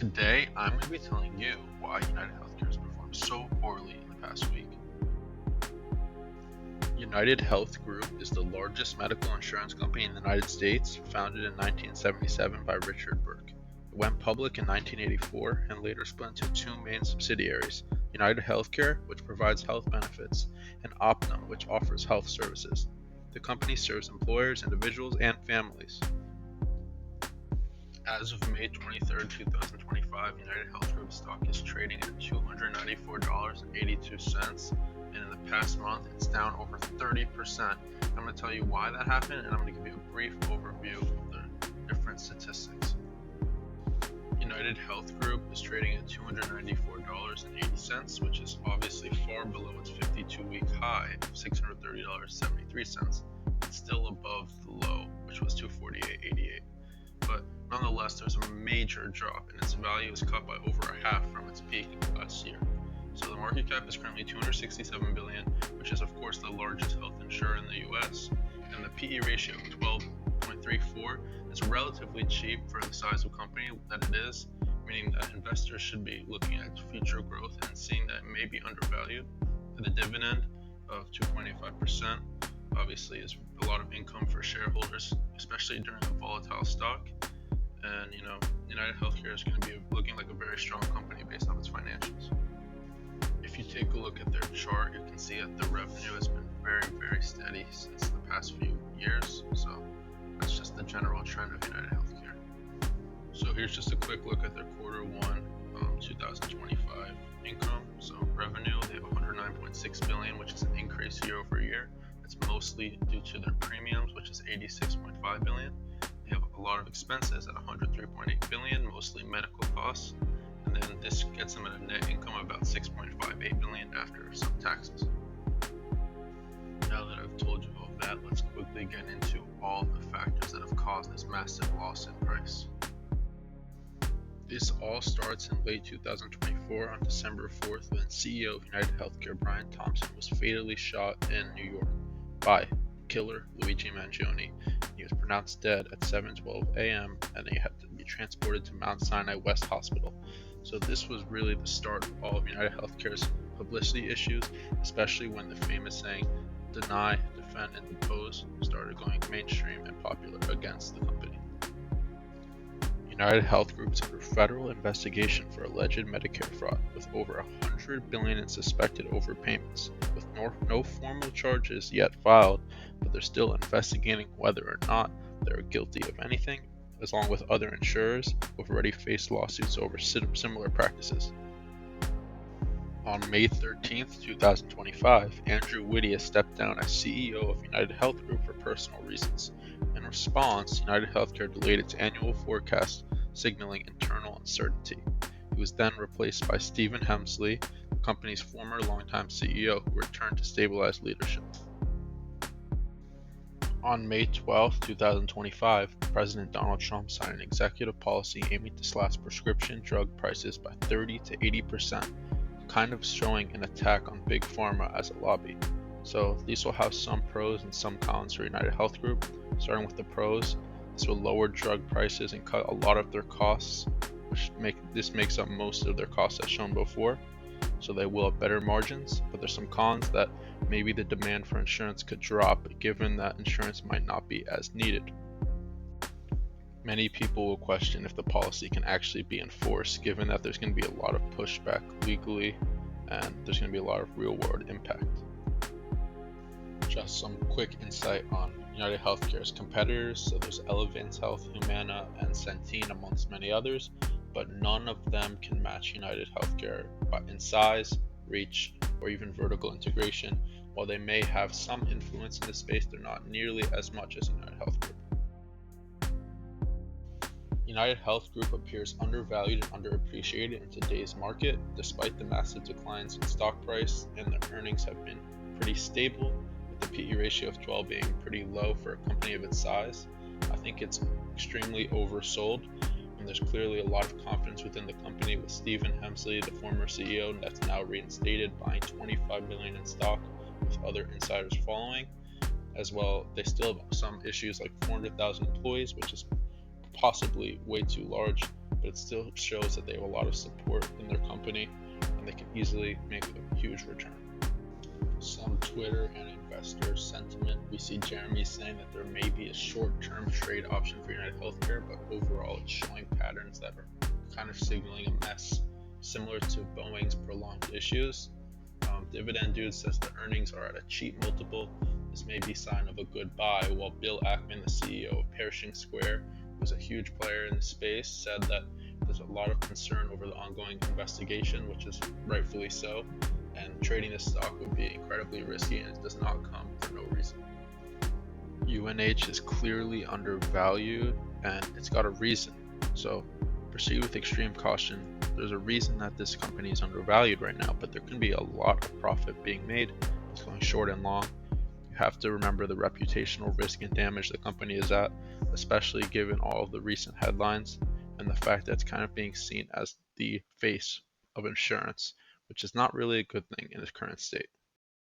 Today, I'm going to be telling you why UnitedHealth has performed so poorly in the past week. UnitedHealth Group is the largest medical insurance company in the United States, founded in 1977 by Richard Burke. It went public in 1984 and later split into two main subsidiaries, UnitedHealthcare, which provides health benefits, and Optum, which offers health services. The company serves employers, individuals, and families. As of May 23, 2025, UnitedHealth Group stock is trading at $294.82, and in the past month, it's down over 30%. I'm going to tell you why that happened, and I'm going to give you a brief overview of the different statistics. UnitedHealth Group is trading at $294.80, which is obviously far below its 52-week high of $630.73. It's still above the low, which was $248.88. But nonetheless, there's a major drop, and its value is cut by over a half from its peak last year. So the market cap is currently $267 billion, which is of course the largest health insurer in the US, and the PE ratio of 12.34 is relatively cheap for the size of company that it is, meaning that investors should be looking at future growth and seeing that it may be undervalued. The dividend of 2.85% obviously is a lot of income for shareholders, especially during a volatile stock. And UnitedHealthcare is going to be looking like a very strong company based on its financials. If you take a look at their chart, you can see that the revenue has been very, very steady since the past few years. So that's just the general trend of UnitedHealthcare. So here's just a quick look at their quarter one 2025 income. So revenue, they have $109.6 billion, which is an increase year over year. It's mostly due to their premiums, which is $86.5 billion. They have a lot of expenses at $103.8 billion, mostly medical costs. And then this gets them at a net income of about $6.58 billion after some taxes. Now that I've told you all that, let's quickly get into all the factors that have caused this massive loss in price. This all starts in late 2024 on December 4th when CEO of UnitedHealthcare Brian Thompson was fatally shot in New York by killer Luigi Mangione. He was pronounced dead at 7:12 a.m. and he had to be transported to Mount Sinai West Hospital. So this was really the start of all of UnitedHealthcare's publicity issues, especially when the famous saying, deny, defend, and depose started going mainstream and popular against the company. UnitedHealth Group is under federal investigation for alleged Medicare fraud, with over $100 billion in suspected overpayments, with no formal charges yet filed, but they're still investigating whether or not they're guilty of anything, along with other insurers who have already faced lawsuits over similar practices. On May 13, 2025, Andrew Whitty has stepped down as CEO of UnitedHealth Group for personal reasons. In response, UnitedHealthcare delayed its annual forecast, signaling internal uncertainty. He was then replaced by Stephen Hemsley, the company's former longtime CEO, who returned to stabilize leadership. On May 12, 2025, President Donald Trump signed an executive policy aiming to slash prescription drug prices by 30 to 80%, kind of showing an attack on Big Pharma as a lobby. So these will have some pros and some cons for UnitedHealth Group. Starting with the pros, this will lower drug prices and cut a lot of their costs, which makes up most of their costs as shown before. So they will have better margins, but there's some cons that maybe the demand for insurance could drop given that insurance might not be as needed. Many people will question if the policy can actually be enforced given that there's going to be a lot of pushback legally and there's going to be a lot of real world impact. Just some quick insight on UnitedHealthcare's competitors. So there's Elevance Health, Humana, and Centene amongst many others, but none of them can match UnitedHealthcare in size, reach, or even vertical integration. While they may have some influence in this space, they're not nearly as much as UnitedHealth Group. UnitedHealth Group appears undervalued and underappreciated in today's market, despite the massive declines in stock price, and the earnings have been pretty stable, with the PE ratio of 12 being pretty low for a company of its size. I think it's extremely oversold, and there's clearly a lot of confidence within the company, with Stephen Hemsley, the former CEO, that's now reinstated, buying $25 million in stock, with other insiders following. As well, they still have some issues like 400,000 employees, which is possibly way too large, but it still shows that they have a lot of support in their company and they can easily make a huge return. Some Twitter and investor sentiment, we see Jeremy saying that there may be a short-term trade option for UnitedHealthcare, but overall it's showing patterns that are kind of signaling a mess, similar to Boeing's prolonged issues. Dividend Dude says the earnings are at a cheap multiple. This may be a sign of a good buy, while Bill Ackman, the CEO of Pershing Square, who's a huge player in the space, said that there's a lot of concern over the ongoing investigation, which is rightfully so, and trading this stock would be incredibly risky and it does not come for no reason. UNH is clearly undervalued and it's got a reason, so proceed with extreme caution. There's a reason that this company is undervalued right now, but there can be a lot of profit being made. It's going short and long. You have to remember the reputational risk and damage the company is at, especially given all of the recent headlines and the fact that it's kind of being seen as the face of insurance, which is not really a good thing in its current state.